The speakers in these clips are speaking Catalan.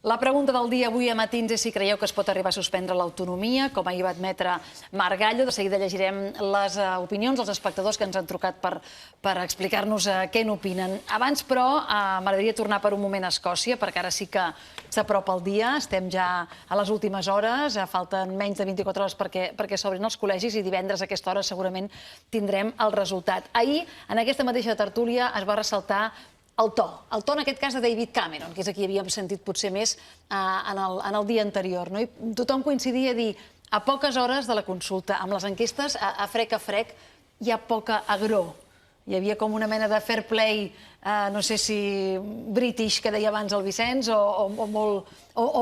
La pregunta del dia avui a Matins és si creieu que es pot arribar a suspendre l'autonomia, com ahir va admetre Marc Gallo. De seguida llegirem les opinions dels espectadors que ens han trucat per explicar-nos què n'opinen. Abans, però, m'agradaria tornar per un moment a Escòcia, perquè ara sí que s'apropa el dia. Estem ja a les últimes hores, falten menys de 24 hores perquè s'obrin els col·legis i divendres a aquesta hora segurament tindrem el resultat. Ahir, en aquesta mateixa tertúlia, es va ressaltar el to en aquest cas de David Cameron, que és a qui havíem sentit potser més en el dia anterior. I tothom coincidia a dir, a poques hores de la consulta, amb les enquestes a frec, hi ha poca agró. Hi havia com una mena de fair play, no sé si british, que deia abans el Vicenç, o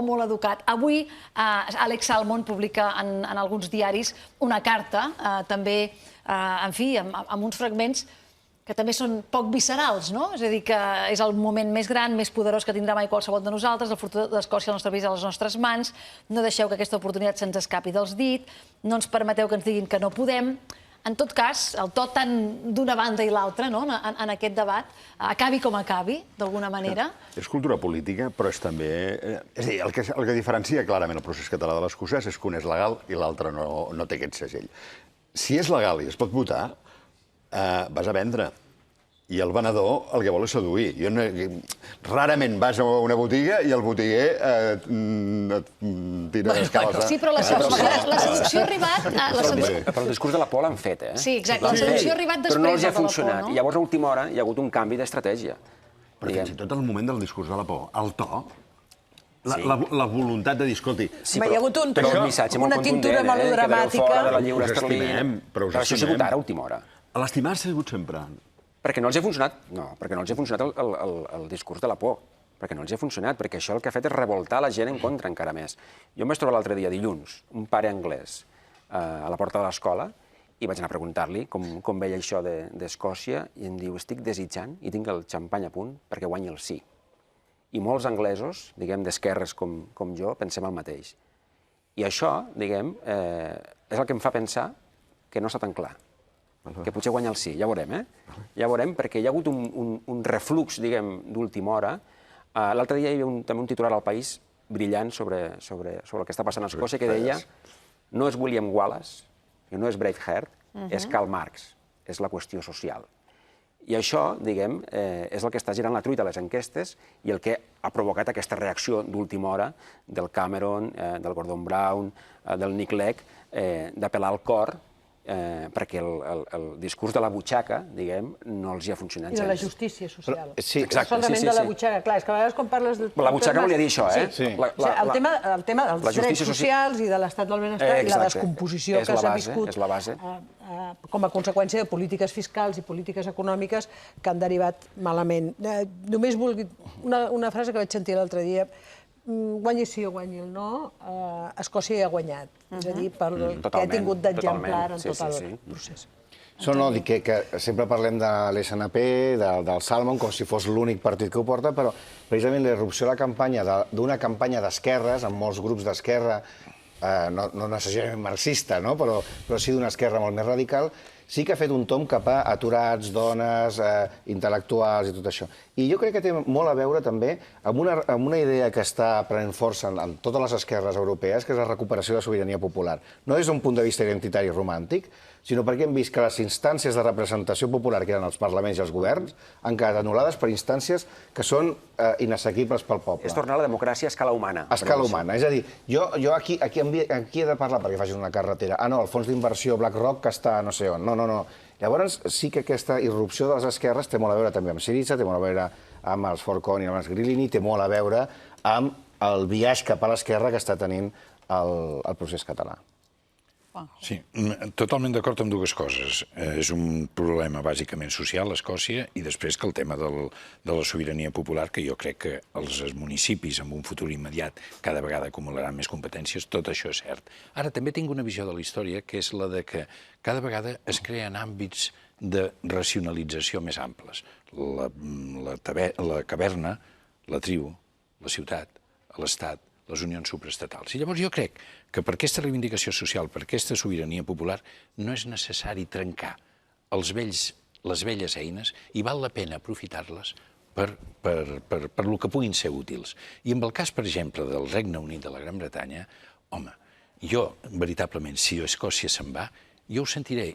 molt educat. Avui, Alex Salmond publica en alguns diaris una carta, també, en fi, amb uns fragments que també són poc viscerals, no? És a dir, que és el moment més gran, més poderós que tindrà mai qualsevol de nosaltres, el futur d'Escòcia al nostre país a les nostres mans, no deixeu que aquesta oportunitat se'ns escapi dels dits, no ens permeteu que ens diguin que no podem. En tot cas, el to tant d'una banda i l'altra, en aquest debat, acabi com acabi, d'alguna manera. És cultura política, però és també... És a dir, el que diferencia clarament el procés català de l'escocès és que un és legal i l'altre no té aquest segell. Si és legal i es pot votar, vas a vendre. I el venedor el que vol és seduir. Rarament vas a una botiga i el botiguer et tira escales. Sí, però la seducció ha arribat... Però el discurs de la por l'han fet, eh? Sí, exacte. La seducció ha arribat després de la por. Però no els ha funcionat. I llavors, a última hora, hi ha hagut un canvi d'estratègia. Però fins i tot el moment del discurs de la por, el to, la voluntat de dir, escolti... Hi ha hagut una tintura melodramàtica. Però això ha sigut ara, a última hora. L'estimar s'ha sigut sempre. Perquè no els ha funcionat, perquè no els ha funcionat el discurs de la por, perquè no els ha funcionat, perquè això el que ha fet és revoltar la gent en contra encara més. Jo em vaig trobar l'altre dia, dilluns, un pare anglès a la porta de l'escola i vaig anar a preguntar-li com veia això d'Escòcia i em diu, estic desitjant i tinc el xampany a punt perquè guanyi el sí. I molts anglesos, diguem, d'esquerres com jo, pensem el mateix. I això, diguem, és el que em fa pensar que no està tan clar, que potser guanya el sí, ja veurem, Ja veurem, perquè hi ha hagut un reflux, diguem, d'última hora. L'altre dia hi havia també un titular al País brillant sobre el que està passant a Escòcia, que deia no és William Wallace, no és Braveheart, és Karl Marx, és la qüestió social. I això, diguem, és el que està girant la truita a les enquestes i el que ha provocat aquesta reacció d'última hora del Cameron, del Gordon Brown, del Nick Clegg, d'apel·lar al cor perquè el discurs de la butxaca, diguem, no els hi ha funcionat gens. I de la justícia social. Sí, exacte. No solament de la butxaca, clar, és que a vegades quan parles... La butxaca volia dir això, eh? El tema dels drets socials i de l'estat del benestar i la descomposició que s'ha viscut com a conseqüència de polítiques fiscals i polítiques econòmiques que han derivat malament. Només vulgui... Una frase que vaig sentir l'altre dia, guanyi sí o guanyi el no, Escòcia hi ha guanyat. És a dir, pel que ha tingut d'exemplar en tot el procés. No, dic que sempre parlem de l'SNP, del Salmond, com si fos l'únic partit que ho porta, però precisament la irrupció de la campanya, d'una campanya d'esquerres, amb molts grups d'esquerra, no necessàriament marxista, però sí d'una esquerra molt més radical, sí que ha fet un tomb cap a aturats, dones, intel·lectuals i tot això. I jo crec que té molt a veure també amb una idea que està prenent força en totes les esquerres europees, que és la recuperació de la sobirania popular. No des d'un punt de vista identitari romàntic, sinó perquè hem vist que les instàncies de representació popular, que eren els parlaments i els governs, han quedat anul·lades per instàncies que són inassequibles pel poble. És tornar a la democràcia a escala humana. A escala humana. És a dir, jo aquí he de parlar perquè facin una carretera. No, el fons d'inversió BlackRock que està no sé on. No. Llavors sí que aquesta irrupció de les esquerres té molt a veure també amb Syriza, té molt a veure amb els Forconi, amb els Grillini, té molt a veure amb el biaix cap a l'esquerra que està tenint el procés català. Sí, totalment d'acord amb dues coses. És un problema bàsicament social a Escòcia i després que el tema de la sobirania popular, que jo crec que els municipis en un futur immediat cada vegada acumularan més competències, tot això és cert. Ara també tinc una visió de la història que és la de que cada vegada es creen àmbits de racionalització més amples. La caverna, la tribu, la ciutat, l'estat, les unions supraestatals. I llavors jo crec que per aquesta reivindicació social, per aquesta sobirania popular, no és necessari trencar les velles eines i val la pena aprofitar-les per lo que puguin ser útils. I en el cas, per exemple, del Regne Unit de la Gran Bretanya, home, jo, veritablement, si Escòcia se'n va, jo ho sentiré.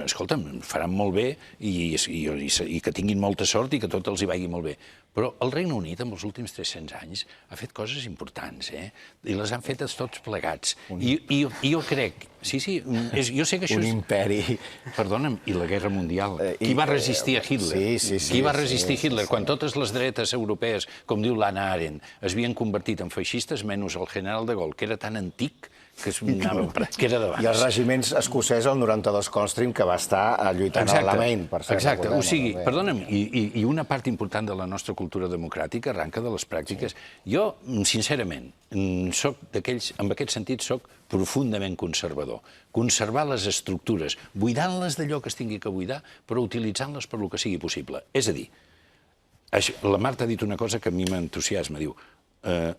Escolta'm, faran molt bé i que tinguin molta sort i que tot els hi vagi molt bé. Però el Regne Unit, en els últims 300 anys, ha fet coses importants, i les han fetes tots plegats. I jo crec... Sí, jo sé que això és... Un imperi. Perdona'm, i la Guerra Mundial. Qui va resistir a Hitler? Qui va resistir Hitler? Quan totes les dretes europees, com diu l'Hannah Arendt, es havien convertit en feixistes, menys el general de Gaulle, que era tan antic que era d'abans. I els regiments escocesos, el 92 Coldstream, que va estar lluitant a l'Alamein, per cert. Exacte, o sigui, perdona'm, i una part important de la nostra cultura democràtica arranca de les pràctiques. Jo, sincerament, en aquest sentit, soc profundament conservador. Conservar les estructures, buidant-les d'allò que es tingui que buidar, però utilitzant-les per lo que sigui possible. És a dir, la Marta ha dit una cosa que a mi m'entusiasma, diu,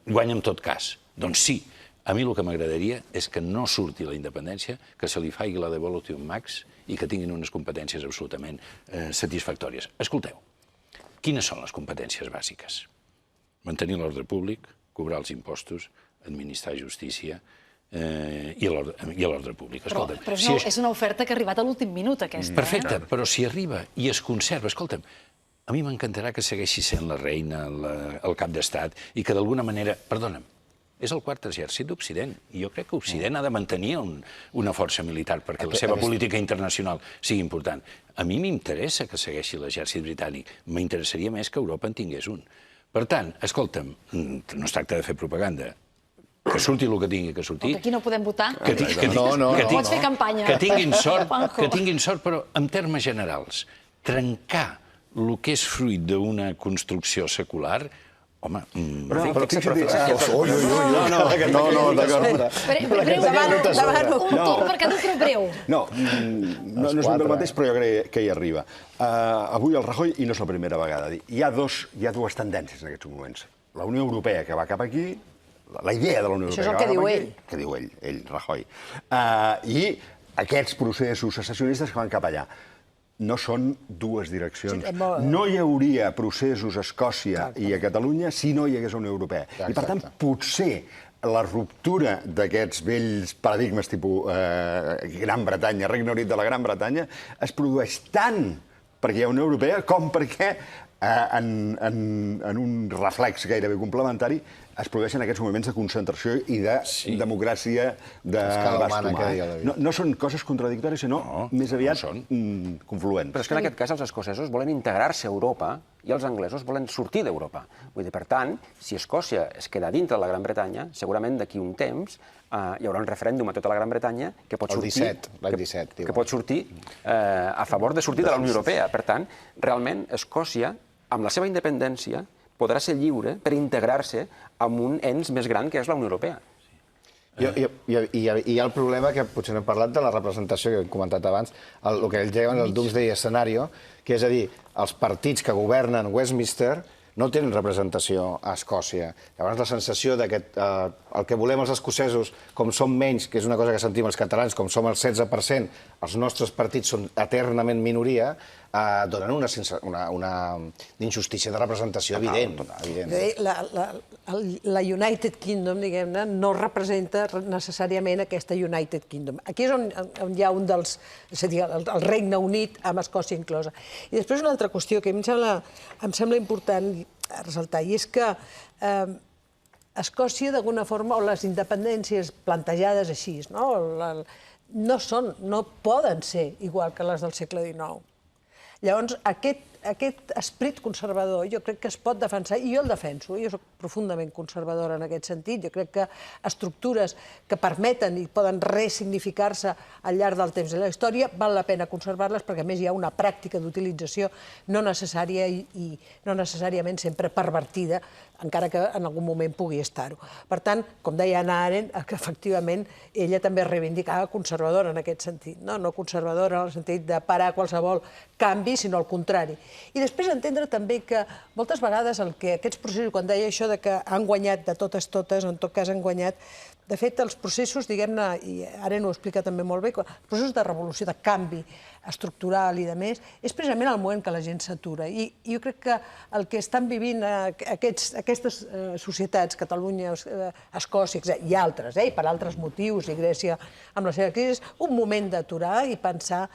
guanya en tot cas. Doncs sí, a mi el que m'agradaria és que no surti la independència, que se li faci la devolution max i que tinguin unes competències absolutament satisfactòries. Escolteu, quines són les competències bàsiques? Mantenir l'ordre públic, cobrar els impostos, administrar justícia i l'ordre públic. Però és una oferta que ha arribat a l'últim minut, aquesta. Perfecte, però si arriba i es conserva, escolta'm, a mi m'encantarà que segueixi sent la reina, el cap d'estat, i que d'alguna manera, perdona'm, és el quart exèrcit d'Occident, i jo crec que Occident ha de mantenir una força militar perquè la seva política internacional sigui important. A mi m'interessa que segueixi l'exèrcit britànic, m'interessaria més que Europa en tingués un. Per tant, escolta'm, no es tracta de fer propaganda, que surti el que tingui que sortir. Aquí no podem votar? No pots fer campanya. Que tinguin sort, però en termes generals, trencar el que és fruit d'una construcció secular, home... Però fixa't... No, d'acord. Breu, un torn per cada, però breu. No és un del mateix, però jo crec que hi arriba. Avui el Rajoy, i no és la primera vegada, hi ha dues tendències en aquests moments. La Unió Europea, que va cap aquí, la idea de la Unió Europea... Això és el que diu ell. Que diu ell, Rajoy. I aquests processos secessionistes que van cap allà. No són dues direccions. No hi hauria processos a Escòcia i a Catalunya si no hi hagués Unió Europea. I, per tant, potser la ruptura d'aquests vells paradigmes tipus Gran Bretanya, Regne Unit de la Gran Bretanya, es produeix tant perquè hi ha Unió Europea com perquè en un reflex gairebé complementari es produeixen aquests moments de concentració i de democràcia de bast humà. No són coses contradictòries, sinó més aviat confluents. Però és que en aquest cas els escocesos volen integrar-se a Europa i els anglesos volen sortir d'Europa. Vull dir, per tant, si Escòcia es queda dintre de la Gran Bretanya, segurament d'aquí un temps hi haurà un referèndum a tota la Gran Bretanya que pot sortir... L'any 17, que pot sortir a favor de sortir de la Unió Europea. Per tant, realment, Escòcia, amb la seva independència, podrà ser lliure per integrar-se amb un ens més gran que és la Unió Europea. I hi ha el problema, que potser no hem parlat, de la representació que hem comentat abans, el que ells diuen el Doomsday Scenario, que és a dir, els partits que governen Westminster no tenen representació a Escòcia. Llavors la sensació que el que volem els escocesos, com som menys, que és una cosa que sentim els catalans, com som el 16%, els nostres partits són eternament minoria, donen una injustícia de representació evident. La United Kingdom, diguem-ne, no representa necessàriament aquesta United Kingdom. Aquí és on hi ha un dels... És a dir, el Regne Unit amb Escòcia inclosa. I després una altra qüestió que em sembla important ressaltar, i és que Escòcia, d'alguna forma, o les independències plantejades així, no poden ser igual que les del segle XIX. Llavors, aquest esperit conservador jo crec que es pot defensar, i jo el defenso, jo soc profundament conservadora en aquest sentit, jo crec que estructures que permeten i poden ressignificar-se al llarg del temps de la història val la pena conservar-les perquè a més hi ha una pràctica d'utilització no necessària i no necessàriament sempre pervertida, encara que en algun moment pugui estar-ho. Per tant, com deia Hannah Arendt, que efectivament ella també es reivindicava conservadora en aquest sentit, no conservadora en el sentit de parar qualsevol canvi, sinó al contrari. I després entendre també que moltes vegades aquests processos, quan deia això de que han guanyat de totes, o en tot cas han guanyat, de fet, els processos, diguem-ne, i ara no ho explica també molt bé, els processos de revolució, de canvi estructural i de més, és precisament el moment que la gent s'atura. I jo crec que el que estan vivint aquestes societats, Catalunya, Escòcia i altres, i per altres motius, i Grècia amb la seva crisi, és un moment d'aturar i pensar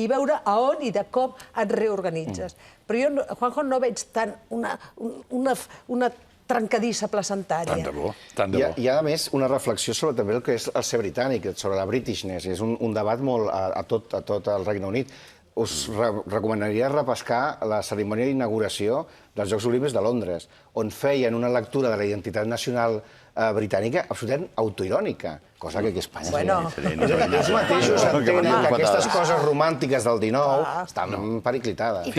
i veure a on i de com et reorganitzes. Però jo, Juanjo, no veig tant una trencadissa placentària. Tant de bo, tant de bo. Hi ha, a més, una reflexió sobre també el que és el ser britànic, sobre la Britishness. És un debat molt a tot el Regne Unit. Us recomanaria repescar la cerimònia d'inauguració dels Jocs Olímpics de Londres, on feien una lectura de la identitat nacional britànica absolutament autoirònica, cosa que aquí a Espanya... Bueno, ells mateixos entenen que aquestes coses romàntiques del 19 estan periclitades. I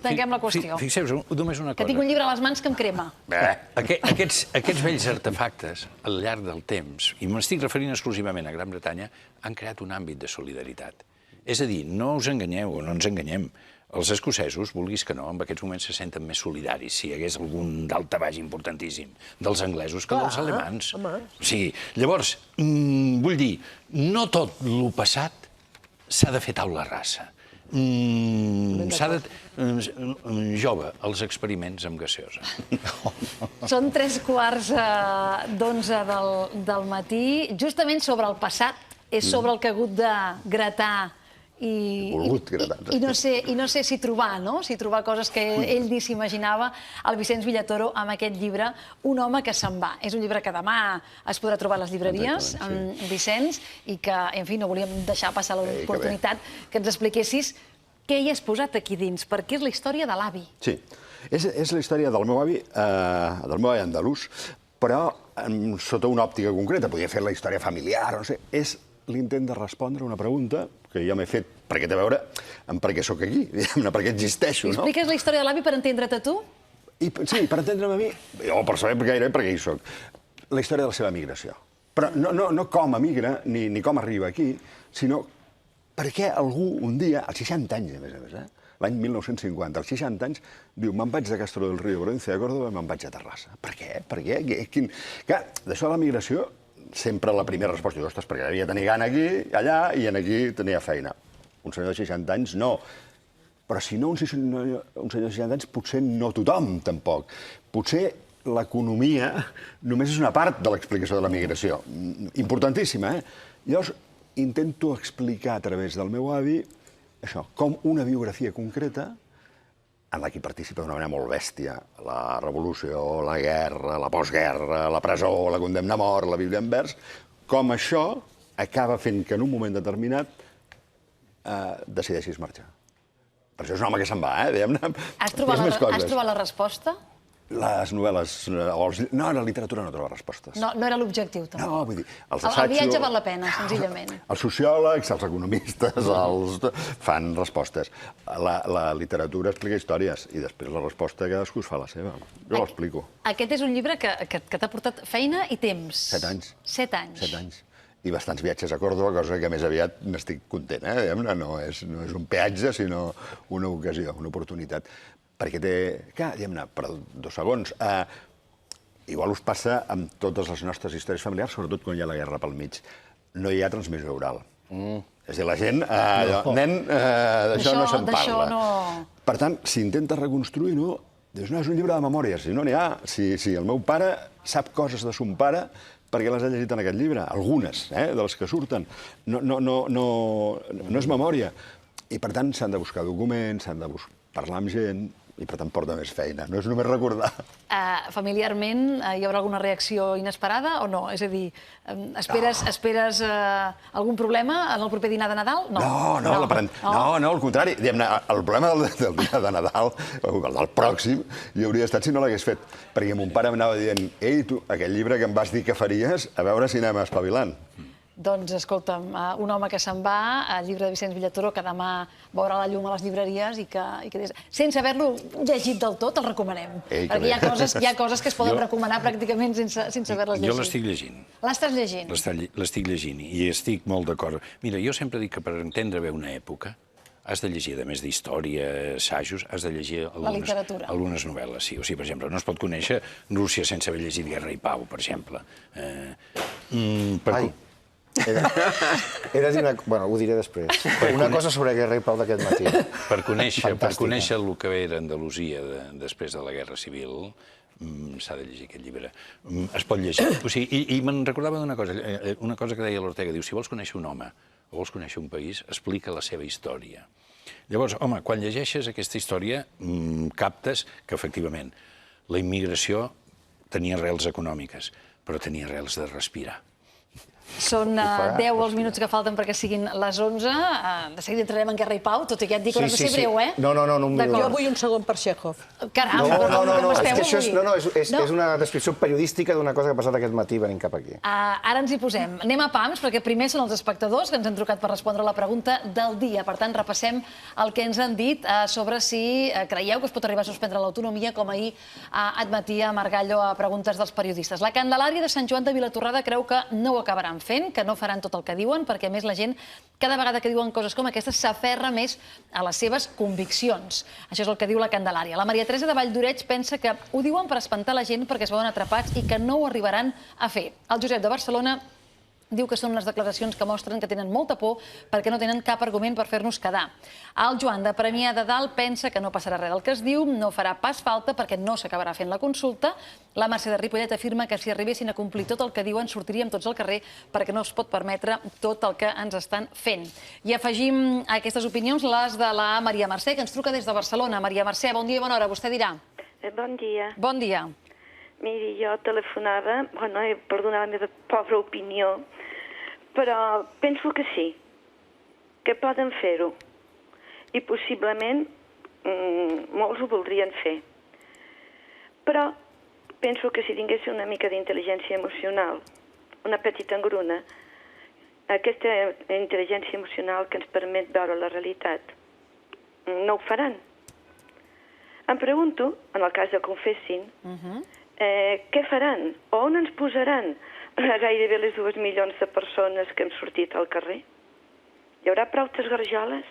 tanquem la qüestió. Fixeu-vos només una Que cosa. tinc un llibre a les mans que em crema. Aquests vells artefactes, al llarg del temps, i m'estic referint exclusivament a Gran Bretanya, han creat un àmbit de solidaritat. És a dir, no us enganyeu o no ens enganyem. Els escocesos, vulguis que no, en aquests moments se senten més solidaris, si hi hagués algun daltabaix importantíssim dels anglesos que dels alemans. Sí, llavors, vull dir, no tot el passat s'ha de fer taula rasa. S'ha de... Jove, els experiments amb gaseosa. Són 3:15 del matí. Justament sobre el passat, és sobre el que ha hagut de gratar i no sé si trobar, no? Si trobar coses que ell s'imaginava, el Vicenç Villatoro, amb aquest llibre, Un home que se'n va. És un llibre que demà es podrà trobar a les llibreries, Vicenç, i que, en fi, no volíem deixar passar l'oportunitat que ens expliquessis què hi has posat aquí dins, perquè és la història de l'avi. Sí, és la història del meu avi andalús, però sota una òptica concreta. Podria fer la història familiar, no sé. És l'intent de respondre a una pregunta que jo m'he fet perquè té a veure amb per què sóc aquí, per què existeixo, no? Expliques la història de l'avi per entendre't a tu? Sí, per entendre'm a mi, o per saber gairebé per què hi soc. La història de la seva migració. Però no com emigra, ni com arriba aquí, sinó per què algú un dia, als 60 anys, a més, l'any 1950, als 60 anys, diu, me'n vaig de Castro del Río, província de Córdoba, i me'n vaig a Terrassa. Per què? Per què? Clar, d'això de la migració, sempre la primera resposta, diu, ostres, perquè devia tenir gana aquí, allà, i aquí tenia feina. Un senyor de 60 anys, no. Però si no un senyor de 60 anys, potser no tothom, tampoc. Potser l'economia només és una part de l'explicació de la migració. Importantíssima, Llavors, intento explicar a través del meu avi això, com una biografia concreta en la que participa d'una manera molt bèstia la revolució, la guerra, la postguerra, la presó, la condemna a mort, la Bíblia en vers, com això acaba fent que en un moment determinat decideixis marxar. Per això és un home que se'n va, diguem-ne. Has trobat la resposta? Les novel·les... No, la literatura no troba respostes. No era l'objectiu, també. No, vull dir... El viatge val la pena, senzillament. Els sociòlegs, els economistes, fan respostes. La literatura explica històries i després la resposta cadascú es fa la seva. Jo l'explico. Aquest és un llibre que t'ha portat feina i temps. 7 anys. 7 anys. 7 anys. I bastants viatges a Còrdova, cosa que més aviat n'estic content. No és un peatge, sinó una ocasió, una oportunitat. Perquè té... Clar, diguem-ne, per 2 segons. Igual us passa amb totes les nostres històries familiars, sobretot quan hi ha la guerra pel mig. No hi ha transmissió oral. És a dir, la gent... Nen, d'això no se'n parla. Per tant, si intenta reconstruir-ho, dius, no, és un llibre de memòries. Si no n'hi ha, si el meu pare sap coses de son pare, perquè les ha llegit en aquest llibre, algunes, de les que surten. No és memòria. I, per tant, s'han de buscar documents, s'han de parlar amb gent, i per tant porta més feina. No és només recordar. Familiarment hi haurà alguna reacció inesperada o no? És a dir, esperes algun problema en el proper dinar de Nadal? No, al contrari. El problema del dinar de Nadal, el del pròxim, hi hauria estat si no l'hagués fet. Perquè mon pare m'anava dient, ei, tu, aquell llibre que em vas dir que faries, a veure si anem espavilant. Doncs, escolta'm, Un home que se'n va, el llibre de Vicenç Villatoro, que demà veurà la llum a les llibreries i que sense haver-lo llegit del tot, el recomanem. Perquè hi ha coses que es poden recomanar pràcticament sense haver-les llegit. Jo l'estic llegint. L'estàs llegint? L'estic llegint i estic molt d'acord. Mira, jo sempre dic que per entendre bé una època has de llegir, a més d'història, assajos, has de llegir algunes novel·les. Sí. O sigui, per exemple, no es pot conèixer Rússia sense haver llegit Guerra i Pau, per exemple. Ai, he de dir una... Bueno, ho diré després. Una cosa sobre Guerra i Pau d'aquest matí. Per conèixer el que era Andalusia després de la Guerra Civil, s'ha de llegir aquest llibre. Es pot llegir. I me'n recordava d'una cosa que deia l'Ortega. Diu, si vols conèixer un home o vols conèixer un país, explica la seva història. Llavors, home, quan llegeixes aquesta història, captes que, efectivament, la immigració tenia arrels econòmiques, però tenia arrels de respirar. Són 10 els minuts que falten perquè siguin les 11. De seguida entrarem en Guerra i Pau, tot i que ja et dic que has de ser breu, eh? No, un minut. Jo vull un segon per Chekhov. Caram, és una descripció periodística d'una cosa que ha passat aquest matí venint cap aquí. Ara ens hi posem. Anem a pams, perquè primer són els espectadors que ens han trucat per respondre la pregunta del dia. Per tant, repassem el que ens han dit sobre si creieu que es pot arribar a suspendre l'autonomia, com ahir admetia Margallo a preguntes dels periodistes. La Candelària de Sant Joan de Vilatorrada creu que no ho acabaran fent, que no faran tot el que diuen, perquè a més la gent, cada vegada que diuen coses com aquestes, s'aferra més a les seves conviccions. Això és el que diu la Candelària. La Maria Teresa de Valldoreig pensa que ho diuen per espantar la gent perquè es veuen atrapats i que no ho arribaran a fer. El Josep de Barcelona diu que són unes declaracions que mostren que tenen molta por perquè no tenen cap argument per fer-nos quedar. El Joan de Premià de Dalt pensa que no passarà res del que es diu, no farà pas falta perquè no s'acabarà fent la consulta. La Mercè de Ripollet afirma que si arribessin a complir tot el que diuen sortiríem tots al carrer perquè no es pot permetre tot el que ens estan fent. I afegim a aquestes opinions les de la Maria Mercè, que ens truca des de Barcelona. Maria Mercè, bon dia i bona hora, vostè dirà. Bon dia. Bon dia. Miri, jo telefonava, per donar la meva pobra opinió, però penso que sí, que poden fer-ho. I possiblement molts ho voldrien fer. Però penso que si tinguessin una mica d'intel·ligència emocional, una petita engruna, aquesta intel·ligència emocional que ens permet veure la realitat, no ho faran. Em pregunto, en el cas de confessin, què faran? On ens posaran gairebé les 2 milions de persones que hem sortit al carrer? Hi haurà prou garjoles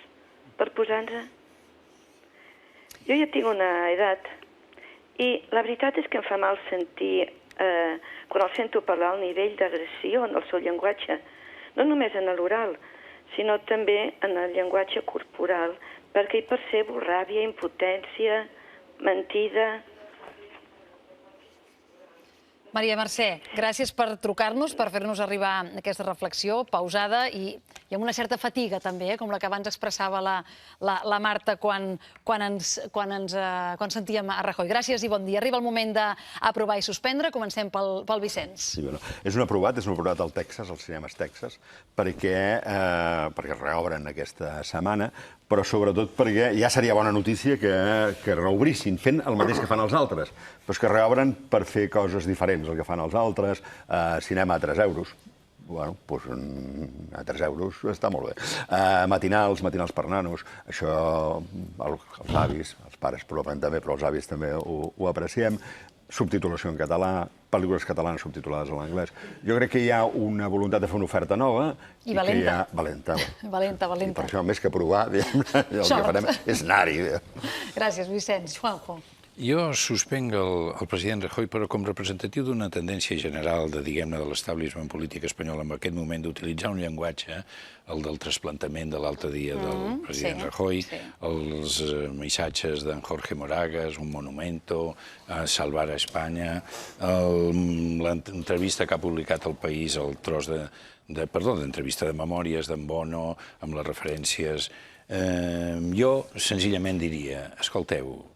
per posar-nos? Jo ja tinc una edat i la veritat és que em fa mal sentir, quan el sento parlar, el nivell d'agressió en el seu llenguatge, no només en l'oral, sinó també en el llenguatge corporal, perquè hi percebo ràbia, impotència, mentida. Maria Mercè, gràcies per trucar-nos, per fer-nos arribar aquesta reflexió pausada i amb una certa fatiga també, com la que abans expressava la Marta quan sentíem a Rajoy. Gràcies i bon dia. Arriba el moment d'aprovar i suspendre. Comencem pel Vicenç. Sí, és un aprovat al Texas, als cinemes Texas, perquè reobren aquesta setmana, però sobretot perquè ja seria bona notícia que reobrissin fent el mateix que fan els altres, però és que reobren per fer coses diferents, el que fan els altres, cinema a 3 euros. Bueno, doncs a 3 euros està molt bé. Matinals per nanos, això els avis, els pares probablement també, però els avis també ho apreciem. Subtitulació en català, pel·lícules catalanes subtitulades en l'anglès. Jo crec que hi ha una voluntat de fer una oferta nova. I valenta. Valenta. Valenta. I per això, més que provar, el que farem és anar-hi. Gràcies, Vicenç. Juanjo. Jo suspenc el president Rajoy, però com representatiu d'una tendència general de l'establishment polític espanyol en aquest moment d'utilitzar un llenguatge, el del trasplantament de l'altre dia del president Rajoy, els missatges d'en Jorge Moragas, un monumento, salvar a Espanya, l'entrevista que ha publicat El País, el tros d'entrevista de memòries d'en Bono, amb les referències. Jo senzillament diria, escolteu,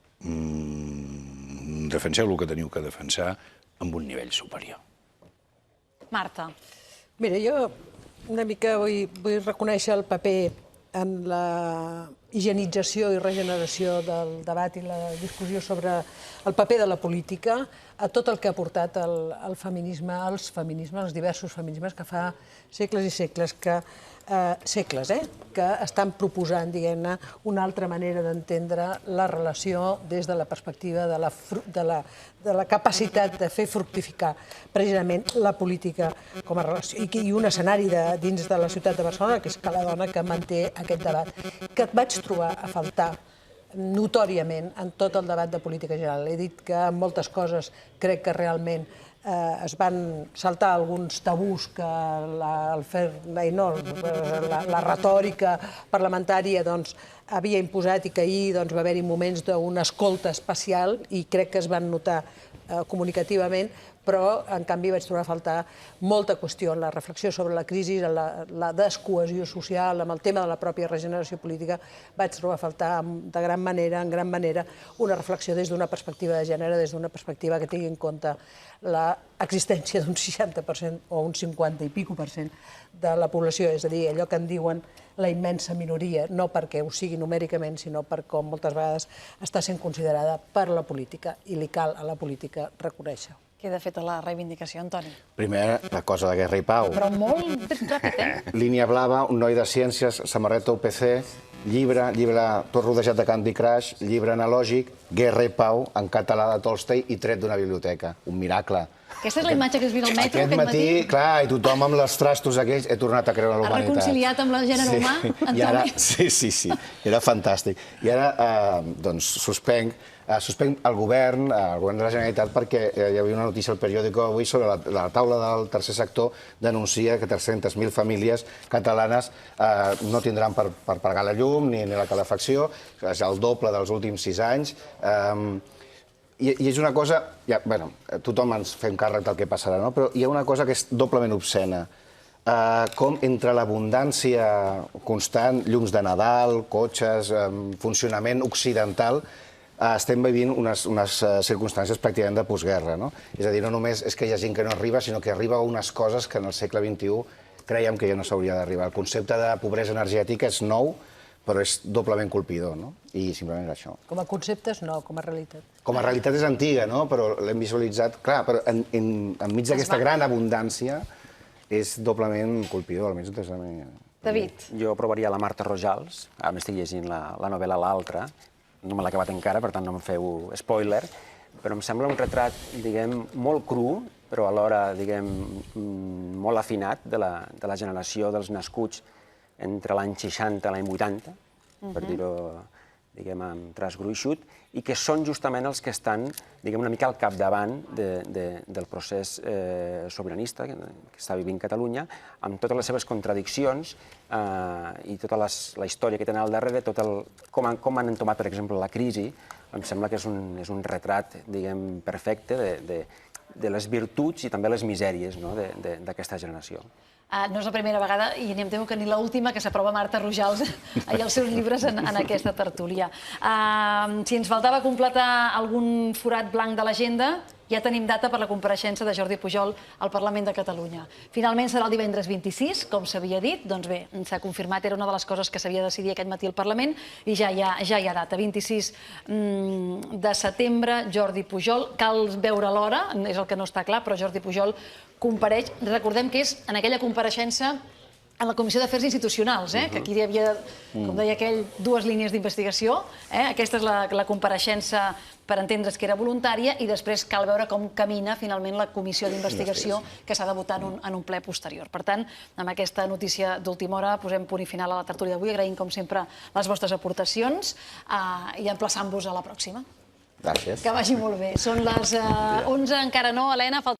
defenseu el que teniu que defensar amb un nivell superior. Marta. Mira, jo una mica vull reconèixer el paper en la higienització i regeneració del debat i la discussió sobre el paper de la política. a tot el que ha portat el feminisme, els diversos feminismes que fa segles i segles que estan proposant, diguem-ne, una altra manera d'entendre la relació des de la perspectiva de la capacitat de fer fructificar precisament la política com a relació. I un escenari dins de la ciutat de Barcelona, que és Cala Dona, que manté aquest debat, que et vaig trobar a faltar notòriament en tot el debat de política general. He dit que en moltes coses crec que realment es van saltar alguns tabús que la retòrica parlamentària havia imposat i que ahir va haver-hi moments d'una escolta especial i crec que es van notar comunicativament, però en canvi vaig trobar a faltar molta qüestió en la reflexió sobre la crisi, la descohesió social, amb el tema de la pròpia regeneració política, vaig trobar a faltar en gran manera, una reflexió des d'una perspectiva de gènere, des d'una perspectiva que tingui en compte l'existència d'un 60% o un 50 i pico % de la població, és a dir, allò que en diuen la immensa minoria, no perquè ho sigui numèricament, sinó per com moltes vegades està sent considerada per la política i li cal a la política reconèixer-ho. Queda feta la reivindicació, Antoni. Primer, la cosa de Guerra i Pau. Però molt ràpid, eh? Línia blava, un noi de ciències, samarreta UPC, llibre tot rodejat de Candy Crush, llibre analògic, Guerra i Pau, en català de Tolstoi i tret d'una biblioteca. Un miracle. Aquesta és la imatge que has vist al metro aquest matí? Clar, i tothom amb els trastos aquells, he tornat a creure en la humanitat. Ha reconciliat amb el gènere humà, Antoni? Sí, era fantàstic. I ara, doncs, suspenc el govern de la Generalitat perquè hi havia una notícia al periòdico avui sobre la taula del tercer sector denuncia que 300.000 famílies catalanes no tindran per pagar la llum ni la calefacció, és el doble dels últims 6 anys. I és una cosa, bueno, tothom ens fem càrrec del que passarà, no? Però hi ha una cosa que és doblement obscena. Com entre l'abundància constant, llums de Nadal, cotxes, funcionament occidental, estem vivint unes circumstàncies pràcticament de postguerra, no? És a dir, no només és que hi ha gent que no arriba, sinó que arriba a unes coses que en el segle XXI creiem que ja no s'hauria d'arribar. El concepte de pobresa energètica és nou, però és doblement colpidor, no? I simplement és això. Com a conceptes, no, com a realitat. Com a realitat és antiga, no? Però l'hem visualitzat, clar, però enmig d'aquesta gran abundància és doblement colpidor, almenys des de mi. David. Jo provaria la Marta Rojals, ara m'estic llegint la novel·la L'Altra, no me l'he acabat encara, per tant no em feu spoiler, però em sembla un retrat, diguem, molt cru, però alhora, diguem, molt afinat de la generació dels nascuts entre l'any 60 i l'any 80, per dir-ho, diguem, amb traç gruixut, i que són justament els que estan, diguem, una mica al capdavant del procés sobiranista que està vivint Catalunya, amb totes les seves contradiccions i tota la història que tenen al darrere, com han entomat, per exemple, la crisi, em sembla que és un retrat, diguem, perfecte de les virtuts i també les misèries d'aquesta generació. No és la primera vegada, i em temo que ni l'última, que s'aprova Marta Rojals i els seus llibres en aquesta tertúlia. Si ens faltava completar algun forat blanc de l'agenda, ja tenim data per la compareixença de Jordi Pujol al Parlament de Catalunya. Finalment serà el divendres 26, com s'havia dit. Doncs bé, s'ha confirmat, era una de les coses que s'havia de decidir aquest matí al Parlament, i ja hi ha data. 26 de setembre, Jordi Pujol. Cal veure l'hora, és el que no està clar, però Jordi Pujol compareix. Recordem que és en aquella compareixença en la Comissió d'Afers Institucionals, que aquí hi havia, com deia aquell, 2 línies d'investigació. Aquesta és la compareixença per entendre's que era voluntària, i després cal veure com camina finalment la comissió d'investigació que s'ha de votar en un ple posterior. Per tant, amb aquesta notícia d'última hora posem punt i final a la tertúlia d'avui. Agraïm, com sempre, les vostres aportacions i emplaçant-vos a la pròxima. Gràcies. Que vagi molt bé. Són les 11, encara no, Helena.